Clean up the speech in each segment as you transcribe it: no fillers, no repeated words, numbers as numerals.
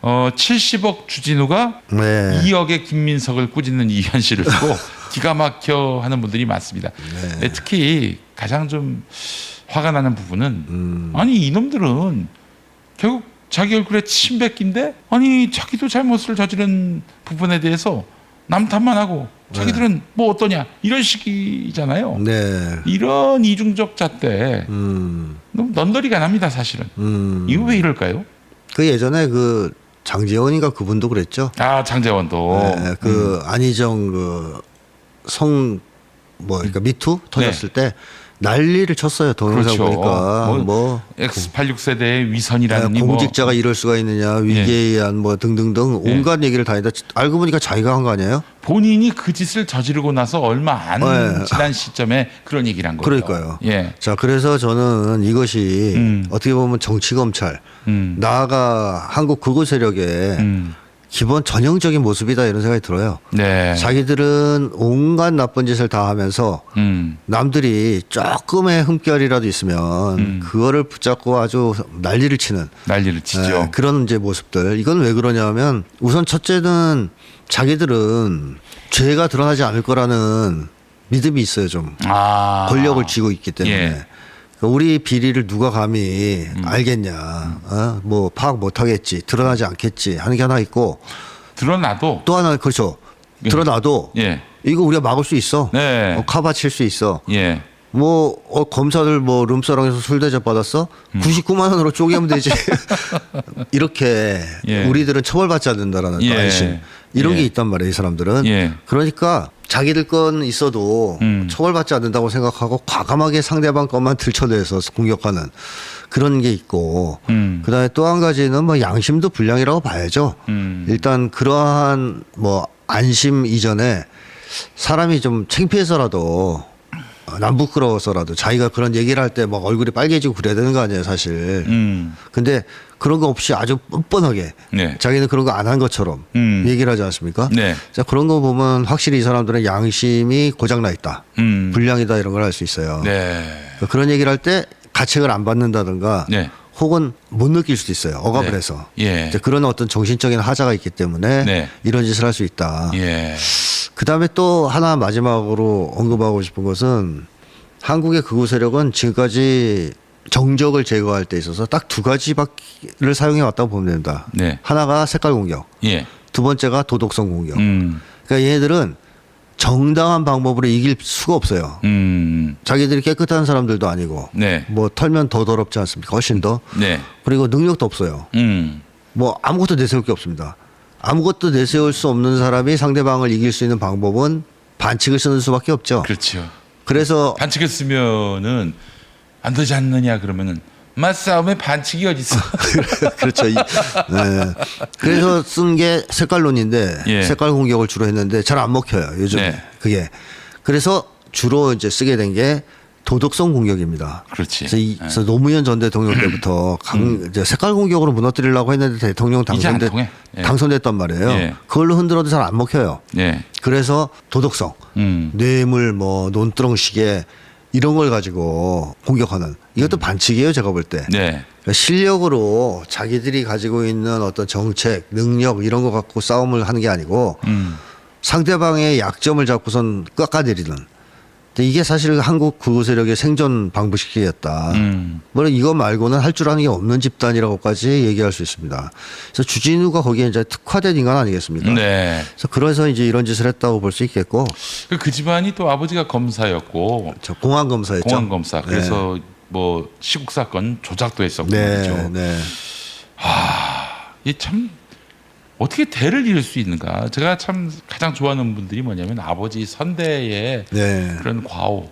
70억 주진우가 네. 2억의 김민석을 꾸짖는 이 현실을 두고 기가 막혀 하는 분들이 많습니다. 네. 특히 가장 좀 화가 나는 부분은 아니 이놈들은 결국 자기 얼굴에 침 뱉기인데 아니 자기도 잘못을 저지른 부분에 대해서 남 탓만 하고 자기들은 뭐 어떠냐 이런 식이잖아요. 네. 이런 이중적 잣대 너무 넌더리가 납니다 사실은. 이거 왜 이럴까요? 그 예전에 그 장재원인가 그분도 그랬죠. 아 장재원도 네, 그 안희정 그 성 뭐 그러니까 미투 터졌을 때 난리를 쳤어요. 동영상 그렇죠. 보니까 뭐 X86세대의 위선이라는 공직자가 이럴 수가 있느냐 위계에 의한 뭐 등등등 온갖 얘기를 다 했다. 알고 보니까 자기가 한 거 아니에요? 본인이 그 짓을 저지르고 나서 얼마 안 지난 시점에 그런 얘기를 한 거예요. 그러니까요. 예. 자, 그래서 저는 이것이 어떻게 보면 정치 검찰 나아가 한국 극우 세력의 기본 전형적인 모습이다 이런 생각이 들어요. 네. 자기들은 온갖 나쁜 짓을 다 하면서 남들이 조금의 흠결이라도 있으면 그거를 붙잡고 아주 난리를 치는 난리를 치죠. 그런 이제 모습들. 이건 왜 그러냐면 우선 첫째는 자기들은 죄가 드러나지 않을 거라는 믿음이 있어요. 좀 권력을 쥐고 있기 때문에. 예. 우리 비리를 누가 감히 알겠냐. 뭐 파악 못하겠지. 드러나지 않겠지 하는 게 하나 있고 드러나도 또 하나 그렇죠. 드러나도 예. 이거 우리가 막을 수 있어. 네. 카바 칠 수 있어. 예. 뭐 검사들 뭐 룸사롱에서 술 대접 받았어? 99만 원으로 쪼개면 되지. 이렇게 예. 우리들은 처벌받지 않는다라는 예. 또 안심 이런 게 있단 말이에요. 이 사람들은. 예. 그러니까 자기들 건 있어도 처벌받지 않는다고 생각하고 과감하게 상대방 것만 들춰내서 공격하는 그런 게 있고 그다음에 또 한 가지는 뭐 양심도 불량이라고 봐야죠. 일단 그러한 뭐 안심 이전에 사람이 좀 창피해서라도 남 부끄러워서라도 자기가 그런 얘기를 할 때 막 얼굴이 빨개지고 그래야 되는 거 아니에요 사실. 근데 그런 거 없이 아주 뻔뻔하게 네. 자기는 그런 거 안 한 것처럼 얘기를 하지 않습니까? 네. 자, 그런 거 보면 확실히 이 사람들은 양심이 고장나 있다. 불량이다 이런 걸 알 수 있어요. 네. 그런 얘기를 할 때 가책을 안 받는다든가 네. 혹은 못 느낄 수도 있어요. 억압을 네. 해서. 예. 이제 그런 어떤 정신적인 하자가 있기 때문에 네. 이런 짓을 할 수 있다. 예. 그다음에 또 하나 마지막으로 언급하고 싶은 것은 한국의 극우 세력은 지금까지 정적을 제거할 때 있어서 딱 두 가지를 사용해 왔다고 보면 됩니다. 네. 하나가 색깔 공격, 예. 두 번째가 도덕성 공격. 그러니까 얘네들은 정당한 방법으로 이길 수가 없어요. 자기들이 깨끗한 사람들도 아니고 네. 뭐 털면 더 더럽지 않습니까? 훨씬 더. 네. 그리고 능력도 없어요. 뭐 아무것도 내세울 게 없습니다. 아무것도 내세울 수 없는 사람이 상대방을 이길 수 있는 방법은 반칙을 쓰는 수밖에 없죠. 그렇죠. 그래서 반칙을 쓰면은 안 되지 않느냐 그러면은 맞싸움에 반칙이 어디 있어? 그렇죠. 네. 그래서 쓴 게 색깔론인데 예. 색깔 공격을 주로 했는데 잘 안 먹혀요. 요즘 네. 그게. 그래서 주로 이제 쓰게 된 게 도덕성 공격입니다. 그렇지. 그래서 노무현 전 대통령 때부터 이제 색깔 공격으로 무너뜨리려고 했는데 대통령 이제 안 통해. 예. 당선됐단 말이에요. 예. 그걸로 흔들어도 잘 안 먹혀요. 예. 그래서 도덕성, 뇌물, 뭐 논두렁시계 이런 걸 가지고 공격하는 이것도 반칙이에요. 제가 볼 때. 네. 그러니까 실력으로 자기들이 가지고 있는 어떤 정책, 능력 이런 거 갖고 싸움을 하는 게 아니고 상대방의 약점을 잡고선 깎아내리는. 근데 이게 사실 한국 극우 세력의 생존 방부식이었다. 물론 이거 말고는 할 줄 아는 게 없는 집단이라고까지 얘기할 수 있습니다. 그래서 주진우가 거기에 이제 특화된 인간 아니겠습니까? 네. 그래서 이제 이런 짓을 했다고 볼 수 있겠고. 그 집안이 또 아버지가 검사였고 저 공안 검사였죠. 공안 검사. 그래서 뭐 시국 사건 조작도 했었고 말이죠. 네, 네. 이 참 어떻게 대를 이을 수 있는가? 제가 참 가장 좋아하는 분들이 뭐냐면 아버지 선대의 네. 그런 과오,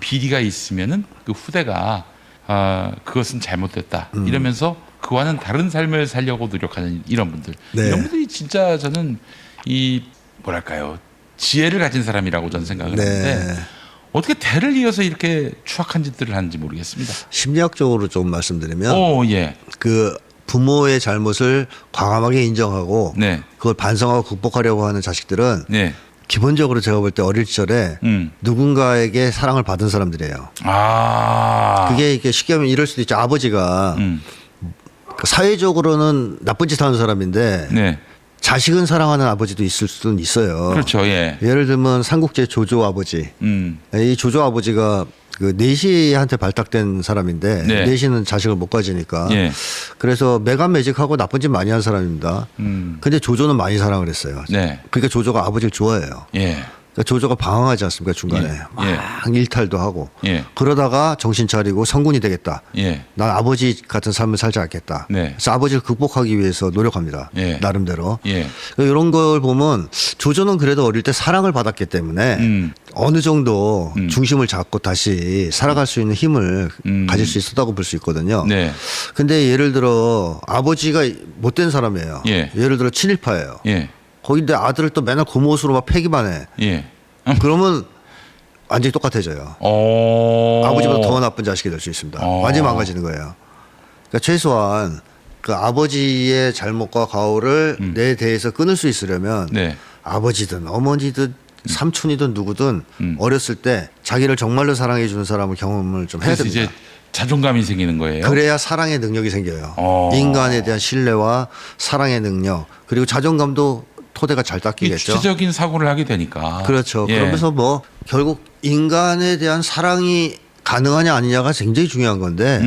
비리가 있으면은 그 후대가 그것은 잘못됐다 이러면서 그와는 다른 삶을 살려고 노력하는 이런 분들. 네. 이런 분들이 진짜 저는 이 뭐랄까요 지혜를 가진 사람이라고 저는 생각을 하는데 네. 어떻게 대를 이어서 이렇게 추악한 짓들을 하는지 모르겠습니다. 심리학적으로 좀 말씀드리면 오, 예. 그 부모의 잘못을 과감하게 인정하고 네. 그걸 반성하고 극복하려고 하는 자식들은 네. 기본적으로 제가 볼 때 어릴 시절에 누군가에게 사랑을 받은 사람들이에요. 아. 그게 이렇게 쉽게 하면 이럴 수도 있죠. 아버지가 사회적으로는 나쁜 짓 하는 사람인데 네. 자식은 사랑하는 아버지도 있을 수는 있어요. 그렇죠. 예. 예를 들면 삼국지의 조조 아버지. 이 조조 아버지가 그 내시한테 발탁된 사람인데 네. 내시는 자식을 못 가지니까 예. 그래서 매간매직하고 나쁜 짓 많이 한 사람입니다. 근데 조조는 많이 사랑을 했어요. 네. 그러니까 조조가 아버지를 좋아해요. 예. 그러니까 조조가 방황하지 않습니까 중간에 예. 막 일탈도 하고 예. 그러다가 정신 차리고 성군이 되겠다. 예. 난 아버지 같은 삶을 살지 않겠다. 네. 그래서 아버지를 극복하기 위해서 노력합니다. 예. 나름대로. 예. 이런 걸 보면 조조는 그래도 어릴 때 사랑을 받았기 때문에 어느 정도 중심을 잡고 다시 살아갈 수 있는 힘을 가질 수 있었다고 볼 수 있거든요. 네. 근데 예를 들어 아버지가 못된 사람이에요. 예. 예를 들어 친일파예요. 예. 거기데 아들을 또 맨날 고무옷으로 막 패기만 해. 예. 그러면 완전히 똑같아져요. 아버지보다 더 나쁜 자식이 될 수 있습니다. 완전히 망가지는 거예요. 그러니까 최소한 그 아버지의 잘못과 가오를 내 대에서 끊을 수 있으려면 네. 아버지든 어머니든 삼촌이든 누구든 어렸을 때 자기를 정말로 사랑해 주는 사람을 경험을 좀 해야 그래서 됩니다. 이제 자존감이 생기는 거예요. 그래야 사랑의 능력이 생겨요. 인간에 대한 신뢰와 사랑의 능력 그리고 자존감도 토대가 잘 이 닦이겠죠. 주체적인 사고를 하게 되니까. 그렇죠. 예. 그러면서 뭐 결국 인간에 대한 사랑이 가능하냐 아니냐가 굉장히 중요한 건데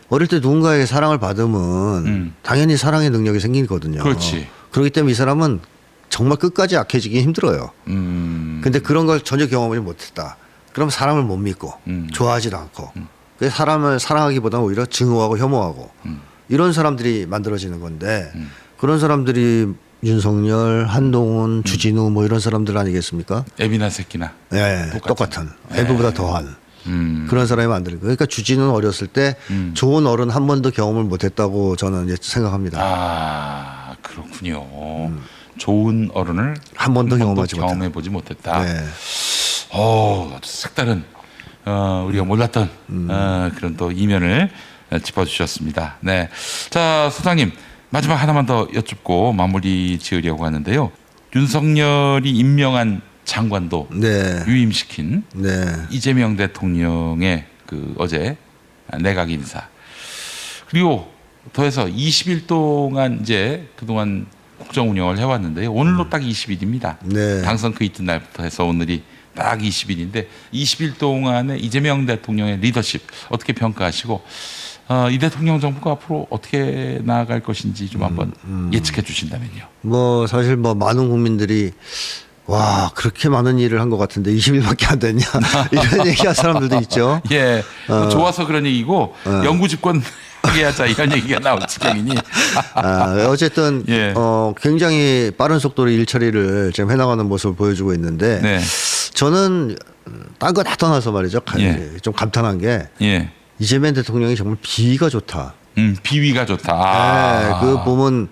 어릴 때 누군가에게 사랑을 받으면 당연히 사랑의 능력이 생기거든요. 그렇지. 그렇기 때문에 이 사람은 정말 끝까지 약해지기 힘들어요. 근데 그런 걸 전혀 경험을 못했다. 그럼 사람을 못 믿고 좋아하지도 않고 그래서 사람을 사랑하기보다는 오히려 증오하고 혐오하고 이런 사람들이 만들어지는 건데 그런 사람들이 윤석열, 한동훈, 주진우 뭐 이런 사람들 아니겠습니까? 애비나 새끼나. 네, 똑같은 애부보다 더한 그런 사람이 만드는 거예요. 그러니까 주진우는 어렸을 때 좋은 어른 한 번도 경험을 못했다고 저는 이제 생각합니다. 아 그렇군요. 좋은 어른을 한 번도 경험하지 경험해 보지 못했다. 네. 색다른 우리가 몰랐던 그런 또 이면을 짚어주셨습니다. 네, 자 소장님 마지막 하나만 더 여쭙고 마무리 지으려고 하는데요. 윤석열이 임명한 장관도 네. 유임시킨 네. 이재명 대통령의 그 어제 내각 인사 그리고 더해서 20일 동안 이제 그동안 국정 운영을 해왔는데요. 오늘로 딱 20일입니다. 네. 당선 그 이튿날부터 해서 오늘이 딱 20일인데 20일 동안의 이재명 대통령의 리더십 어떻게 평가하시고 이 대통령 정부가 앞으로 어떻게 나아갈 것인지 좀 한번 예측해 주신다면요. 뭐 사실 뭐 많은 국민들이 와 그렇게 많은 일을 한 것 같은데 20일밖에 안 됐냐 이런 얘기한 사람들도 있죠. 예, 좋아서 그런 얘기고 영구 집권 하게 하자 이런 얘기가 나올 지경이니. 어쨌든 예. 굉장히 빠른 속도로 일 처리를 지금 해나가는 모습을 보여주고 있는데 네. 저는 딴 거 다 떠나서 말이죠. 예. 좀 감탄한 게 예. 이재명 대통령이 정말 비위가 좋다. 비위가 좋다. 네, 그 보면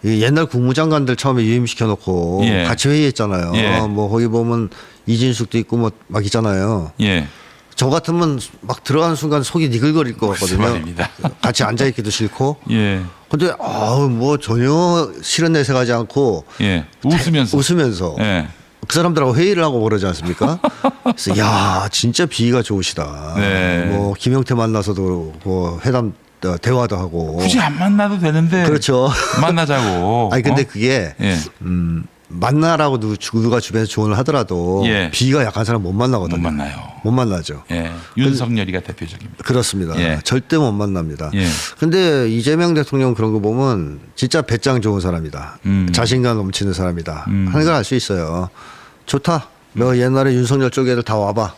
이 옛날 국무장관들 처음에 유임시켜 놓고 예. 같이 회의했잖아요. 예. 뭐 거기 보면 이진숙도 있고 뭐 막 있잖아요. 예. 저 같으면 막 들어가는 순간 속이 니글거릴 것 같거든요. 말입니다. 같이 앉아 있기도 싫고. 예. 근데 뭐 전혀 싫은 내색하지 않고 예. 웃으면서. 예. 그 사람들하고 회의를 하고 그러지 않습니까? 그래서 야 진짜 비위가 좋으시다. 네. 뭐 김영태 만나서도 뭐 회담 대화도 하고. 굳이 안 만나도 되는데. 그렇죠. 만나자고. 아니 근데 그게 예. 만나라고 누가 주변에서 조언을 하더라도 예. 비위가 약한 사람 못 만나거든요. 못 만나요. 못 만나죠. 예. 윤석열이가 대표적입니다. 그렇습니다. 예. 절대 못 만납니다. 예. 근데 이재명 대통령 그런 거 보면 진짜 배짱 좋은 사람이다. 자신감 넘치는 사람이다. 하는 걸 알 수 있어요. 좋다. 너 옛날에 윤석열 쪽 애들 다 와봐.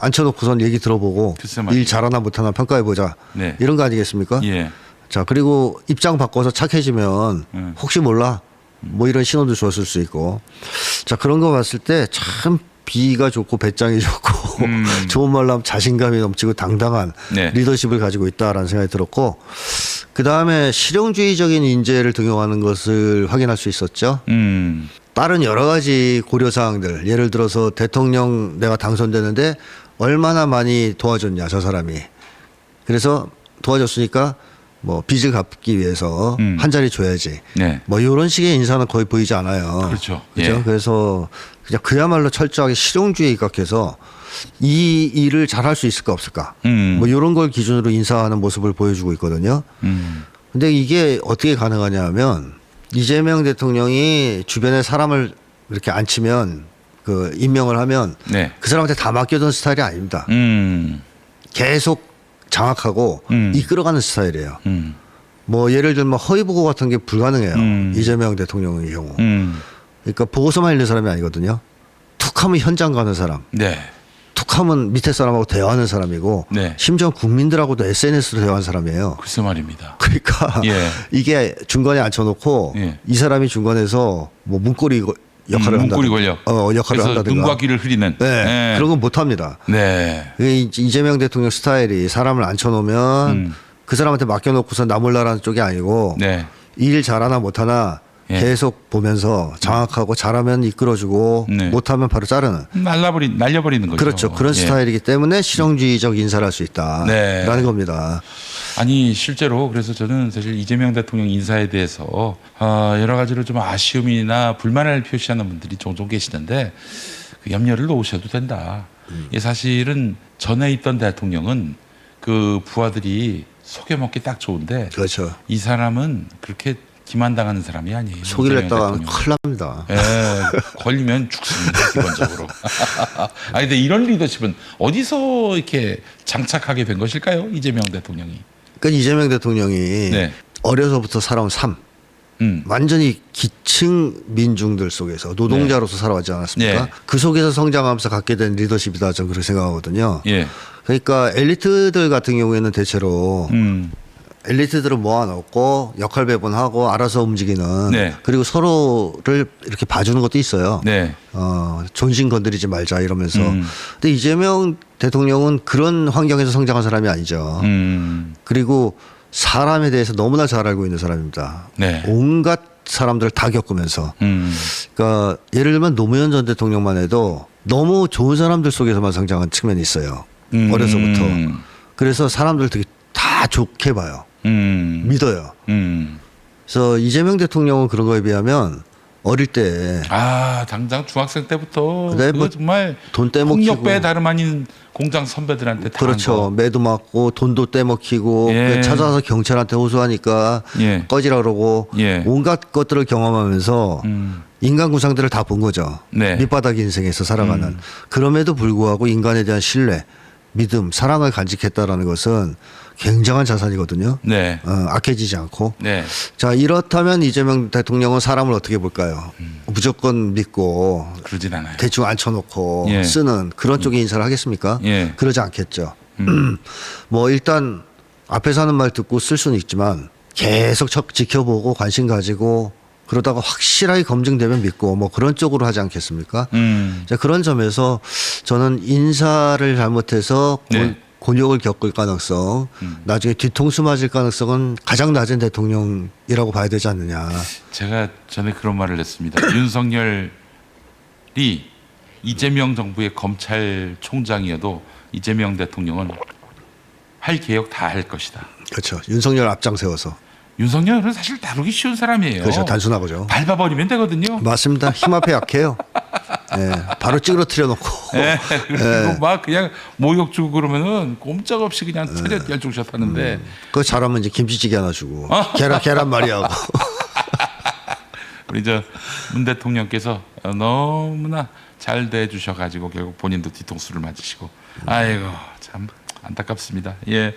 앉혀놓고선 얘기 들어보고 글쎄 말이에요. 일 잘하나 못하나 평가해보자. 네. 이런 거 아니겠습니까? 예. 자 그리고 입장 바꿔서 착해지면 혹시 몰라 뭐 이런 신호도 줬을 수 있고 자 그런 거 봤을 때 참 비가 좋고 배짱이 좋고 좋은 말로 하면 자신감이 넘치고 당당한 네. 리더십을 가지고 있다라는 생각이 들었고 그 다음에 실용주의적인 인재를 등용하는 것을 확인할 수 있었죠. 다른 여러 가지 고려사항들 예를 들어서 대통령 내가 당선되는데 얼마나 많이 도와줬냐 저 사람이 그래서 도와줬으니까 뭐 빚을 갚기 위해서 한 자리 줘야지. 네. 뭐 이런 식의 인사는 거의 보이지 않아요. 그렇죠. 그렇죠. 예. 그래서 그냥 그야말로 철저하게 실용주의에 입각해서 이 일을 잘할 수 있을까 없을까. 뭐 이런 걸 기준으로 인사하는 모습을 보여주고 있거든요. 근데 이게 어떻게 가능하냐면 이재명 대통령이 주변에 사람을 이렇게 앉히면 그 임명을 하면 네. 그 사람한테 다 맡겨둔 스타일이 아닙니다. 계속 장악하고 이끌어가는 스타일이에요. 뭐 예를 들면 허위 보고 같은 게 불가능해요. 이재명 대통령의 경우. 그러니까 보고서만 읽는 사람이 아니거든요. 툭하면 현장 가는 사람. 네. 툭하면 밑에 사람하고 대화하는 사람이고 네. 심지어 국민들하고도 SNS로 대화하는 사람이에요. 글쎄 말입니다. 그러니까 예. 이게 중간에 앉혀놓고 예. 이 사람이 중간에서 뭐 문고리 역할을 문고리 한다든가 권력. 역할을 그래서 한다든가 눈과 귀를 흐리는. 네, 예. 그런 건 못합니다. 네. 이재명 대통령 스타일이 사람을 앉혀놓으면 그 사람한테 맡겨놓고서 나 몰라라는 쪽이 아니고 네. 일 잘하나 못하나 예. 계속 보면서 장악하고 잘하면 이끌어주고 네. 못하면 바로 자르는. 날려버리는 거죠. 그렇죠. 그런 예. 스타일이기 때문에 실용주의적 인사를 할 수 있다라는 네. 겁니다. 아니 실제로 그래서 저는 사실 이재명 대통령 인사에 대해서 여러 가지로 좀 아쉬움이나 불만을 표시하는 분들이 종종 계시는데 그 염려를 놓으셔도 된다. 이 사실은 전에 있던 대통령은 그 부하들이 속여먹기 딱 좋은데 그렇죠. 이 사람은 그렇게 기만당하는 사람이 아니에요. 속이려 이재명 했다가 대통령은. 큰일 납니다. 예, 걸리면 죽습니다 기본적으로. 아니 근데 이런 리더십은 어디서 이렇게 장착하게 된 것일까요, 이재명 대통령이? 그러니까 이재명 대통령이 네. 어려서부터 살아온 삶, 완전히 기층 민중들 속에서 노동자로서 살아왔지 않았습니까? 네. 그 속에서 성장하면서 갖게 된 리더십이다 저는 그렇게 생각하거든요. 예. 그러니까 엘리트들 같은 경우에는 대체로 엘리트들을 모아놓고 역할 배분하고 알아서 움직이는 네. 그리고 서로를 이렇게 봐주는 것도 있어요. 네. 존신 건드리지 말자 이러면서. 근데 이재명 대통령은 그런 환경에서 성장한 사람이 아니죠. 그리고 사람에 대해서 너무나 잘 알고 있는 사람입니다. 네. 온갖 사람들을 다 겪으면서. 그러니까 예를 들면 노무현 전 대통령만 해도 너무 좋은 사람들 속에서만 성장한 측면이 있어요. 어려서부터. 그래서 사람들 되게 다 좋게 봐요. 믿어요. 그래서 이재명 대통령은 그런 거에 비하면 어릴 때 당장 중학생 때부터 네, 그거 뭐 정말 돈 떼먹히고 폭력배 다름 아닌 공장 선배들한테 당한 그렇죠. 거. 매도 맞고 돈도 떼먹히고 예. 찾아와서 경찰한테 호소하니까 예. 꺼지라 그러고 예. 온갖 것들을 경험하면서 인간 구상들을 다 본 거죠. 네. 밑바닥 인생에서 살아가는. 그럼에도 불구하고 인간에 대한 신뢰, 믿음, 사랑을 간직했다라는 것은 굉장한 자산이거든요. 네. 악해지지 않고. 네. 자, 이렇다면 이재명 대통령은 사람을 어떻게 볼까요? 무조건 믿고 그러진 않아요. 대충 앉혀놓고 예. 쓰는 그런 쪽의 인사를 하겠습니까? 예. 그러지 않겠죠. 뭐 일단 앞에서 하는 말 듣고 쓸 수는 있지만 계속 지켜보고 관심 가지고 그러다가 확실하게 검증되면 믿고 뭐 그런 쪽으로 하지 않겠습니까? 자, 그런 점에서 저는 인사를 잘못해서 네. 곤욕을 겪을 가능성, 나중에 뒤통수 맞을 가능성은 가장 낮은 대통령이라고 봐야 되지 않느냐. 제가 전에 그런 말을 했습니다. 윤석열이 이재명 정부의 검찰총장이어도 이재명 대통령은 할 개혁 다 할 것이다. 그렇죠. 윤석열 앞장 세워서. 윤석열은 사실 다루기 쉬운 사람이에요. 그렇죠. 단순하고죠. 밟아버리면 되거든요. 맞습니다. 힘 앞에 약해요. 예, 바로 찌그러뜨려 놓고. 예, 그리고 막 그냥 모욕 주고 그러면은 꼼짝없이 그냥 차렷 열중샷 하는데 그거 잘하면 이제 김치찌개 하나 주고 계란말이하고. 우리 저 문 대통령께서 너무나 잘 대해주셔가지고 결국 본인도 뒤통수를 맞으시고 아이고 참 안타깝습니다. 예.